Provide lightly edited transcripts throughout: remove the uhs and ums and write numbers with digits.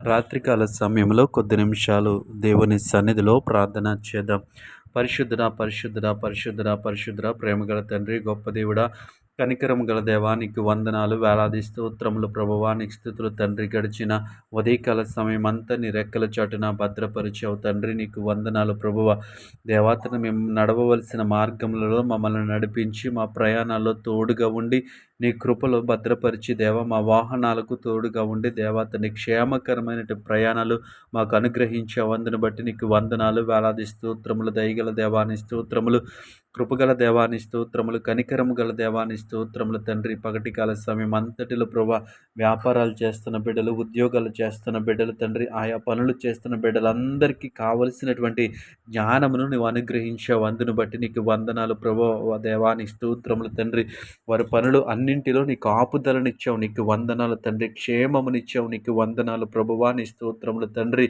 రాత్రికాల సమయంలో కొద్ది నిమిషాలు దేవుని సన్నిధిలో ప్రార్థన చేద్దాం. పరిశుద్ధుడా, పరిశుద్ధుడా, పరిశుద్ధుడా, పరిశుద్ధుడా, ప్రేమగల తండ్రి, గొప్ప దేవుడా, కనికరం గల దేవా, నీకు వందనాలు, వేలాది స్తోత్రములు ప్రభువా, నీకు స్తుతులు తండ్రి. గడిచిన ఉదయకాల సమయం అంతా నీ రెక్కల చాటున భద్రపరిచావు తండ్రి, నీకు వందనాలు ప్రభువా. దేవాతను మేము నడవవలసిన మార్గములలో మమ్మల్ని నడిపించి మా ప్రయాణాల్లో తోడుగా ఉండి నీ కృపలో భద్రపరిచి దేవా, మా వాహనాలకు తోడుగా ఉండి దేవాతని క్షేమకరమైన ప్రయాణాలు మాకు అనుగ్రహించావు. అందుని బట్టి నీకు వందనాలు, వేలాది స్తోత్రములు. దయగల దేవాని స్తోత్రములు, కృపగల దేవాని స్తోత్రములు, కనికరము గల దేవాని స్తోత్రములు తండ్రి. పగటి కాల సమయం అంతటిలో ప్రభా, వ్యాపారాలు చేస్తున్న బిడ్డలు, ఉద్యోగాలు చేస్తున్న బిడ్డలు తండ్రి, ఆయా పనులు చేస్తున్న బిడ్డలందరికీ కావలసినటువంటి జ్ఞానమును నువ్వు అనుగ్రహించావు. అందును బట్టి నీకు వందనాలు ప్రభా, దేవాని స్తోత్రములు తండ్రి. వారి పనులు అన్నింటిలో నీకు ఆపుదలనిచ్చావు, నీకు వందనాలు తండ్రి. క్షేమమునిచ్చావు, నీకు వందనాలు ప్రభువా, నీ స్తోత్రములు తండ్రి.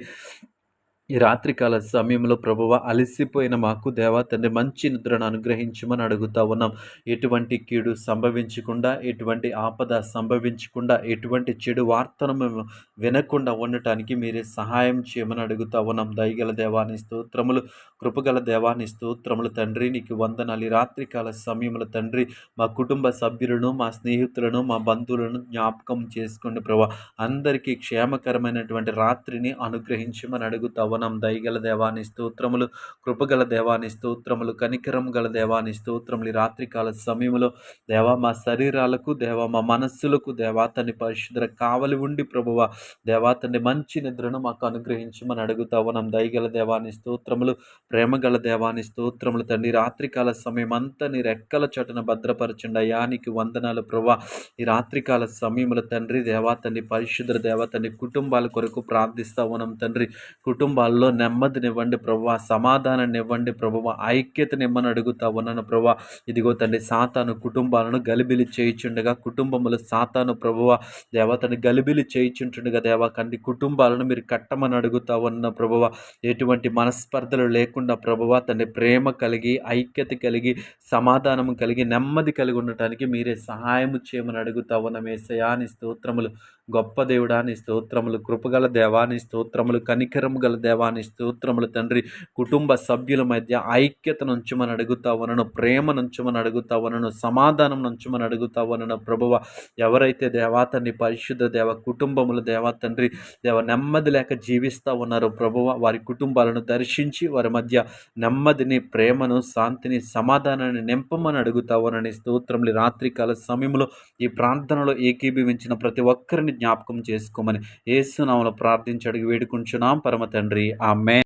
ఈ రాత్రికాల సమయంలో ప్రభువా, అలసిపోయిన మాకు దేవా తండ్రి మంచి నిద్రను అనుగ్రహించమని అడుగుతా ఉన్నాం. ఎటువంటి కీడు సంభవించకుండా, ఎటువంటి ఆపద సంభవించకుండా, ఎటువంటి చెడు వార్తను మేము వినకుండా ఉండటానికి మీరే సహాయం చేయమని అడుగుతా ఉన్నాం. దయగల దేవాని స్తోత్రములు, కృపగల దేవాని స్తోత్రములు తండ్రి. నీకు వందనాలు. ఈ రాత్రికాల సమయంలో తండ్రి, మా కుటుంబ సభ్యులను, మా స్నేహితులను, మా బంధువులను జ్ఞాపకం చేసుకోండి ప్రభా. అందరికీ క్షేమకరమైనటువంటి రాత్రిని అనుగ్రహించమని అడుగుతా ఉన్నాం. దయగల దేవాని స్తోత్రములు, కృపగల దేవాని స్తోత్రములు, కనికరం గల దేవాని స్తోత్రములు. ఈ రాత్రికాల సమయంలో దేవా, మా శరీరాలకు దేవా, మా మనస్సులకు దేవా తండ్రి పరిశుద్ధ కావలి ఉండి ప్రభువా, దేవా తండ్రి మంచి నిద్రను మాకు అనుగ్రహించమని అడుగుతా ఉన్నాం. దయగల దేవాని స్తోత్రములు, ప్రేమగల దేవాని స్తోత్రములు తండ్రి. రాత్రికాల సమయం అంతా నీ రెక్కల చటున భద్రపరచండి అయ్యా, నీకు వందనాలు ప్రభా. ఈ రాత్రికాల సమయంలో తండ్రి, దేవా తండ్రి పరిశుద్ధ దేవా తండ్రి, కుటుంబాల కొరకు ప్రార్థిస్తా ఉన్నాం తండ్రి. కుటుంబాల్లో నెమ్మదినివ్వండి ప్రభువా, సమాధానాన్ని ఇవ్వండి ప్రభువా, ఐక్యతనిమ్మని అడుగుతా ఉన్నాను ప్రభువా. ఇదిగో తండ్రి, సాతాను కుటుంబాలను గలిబిలి చేయుచుండగా, కుటుంబములు సాతాను ప్రభువా దేవతని గలిబిలి చేయుచుంటుండగా దేవా కండి కుటుంబాలను మీరు కట్టమని అడుగుతా ఉన్న ప్రభువా. ఎటువంటి మనస్పర్ధలు లేకుండా ప్రభువా తండ్రి, ప్రేమ కలిగి, ఐక్యత కలిగి, సమాధానం కలిగి, నెమ్మది కలిగి ఉండటానికి మీరే సహాయం చేయమని అడుగుతా ఉన్నాం. యేసయ్యా నీ స్తోత్రములు, గొప్ప దేవుడాని స్తోత్రములు, కృపగల దేవాని స్తోత్రములు, కనికరము గల దేవాని స్తోత్రములు తండ్రి. కుటుంబ సభ్యుల మధ్య ఐక్యత నుంచమని అడుగుతా ఉన్నాను, ప్రేమ నుంచమని అడుగుతా ఉన్నాను, సమాధానం నుంచమని అడుగుతా ఉన్నాను ప్రభువ. ఎవరైతే దేవా తండ్రి పరిశుద్ధ దేవ కుటుంబములు దేవా తండ్రి దేవ నెమ్మది లేక జీవిస్తూ ఉన్నారో ప్రభువ, వారి కుటుంబాలను దర్శించి వారి మధ్య నెమ్మదిని, ప్రేమను, శాంతిని, సమాధానాన్ని నింపమని అడుగుతా ఉన్నాను. స్తోత్రములు. రాత్రికాల సమయంలో ఈ ప్రార్థనలో ఏకీభవించిన ప్రతి ఒక్కరిని జ్ఞాపకం చేసుకోమని యేసు నామములో ప్రార్థించి అడిగి వేడుకుంటున్నాం పరమ తండ్రి. ఆమేన్.